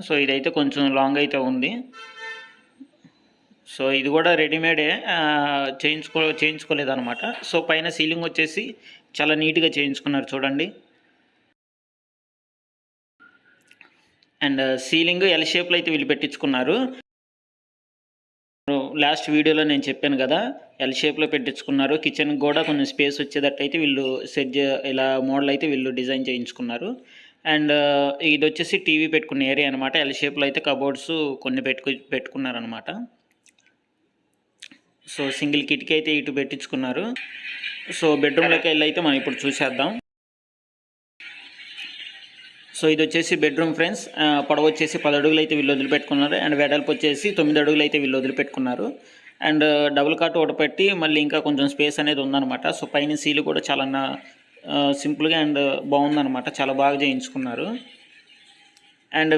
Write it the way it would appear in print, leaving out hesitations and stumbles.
So ఇదైతే కొంచెం long అయితే ఉంది. సో ఇది కూడా రెడీమేడే, చేయించుకోలేదన్నమాట. సో పైన సీలింగ్ వచ్చేసి చాలా నీట్గా చేయించుకున్నారు చూడండి. అండ్ సీలింగ్ ఎల్ షేప్లో అయితే వీళ్ళు పెట్టించుకున్నారు. లాస్ట్ వీడియోలో నేను చెప్పాను కదా, ఎల్ షేప్లో పెట్టించుకున్నారు. కిచెన్కి కూడా కొంచెం స్పేస్ వచ్చేటట్టు అయితే వీళ్ళు ఇలా మోడల్ అయితే వీళ్ళు డిజైన్ చేయించుకున్నారు. అండ్ ఇది వచ్చేసి టీవీ పెట్టుకునే ఏరియా అనమాట. ఎల్ షేప్లో అయితే కబోర్డ్స్ కొన్ని పెట్టుకున్నారనమాట. సో సింగిల్ కిటికీ అయితే ఇటు పెట్టించుకున్నారు. సో బెడ్రూమ్లోకి వెళ్ళి అయితే మనం ఇప్పుడు చూసేద్దాం. సో ఇది వచ్చేసి బెడ్రూమ్ ఫ్రెండ్స్. పొడవు వచ్చేసి 10 అడుగులు అయితే వీళ్ళు వదిలిపెట్టుకున్నారు. అండ్ వెడల్పు వచ్చేసి 9 అడుగులు అయితే వీళ్ళు వదిలిపెట్టుకున్నారు. అండ్ డబుల్ కాట్ ఒకటి పెట్టి మళ్ళీ ఇంకా కొంచెం స్పేస్ అనేది ఉందన్నమాట. సో పైన సీలు కూడా చాలా సింపుల్గా అండ్ బాగుందన్నమాట. చాలా బాగా చేయించుకున్నారు. అండ్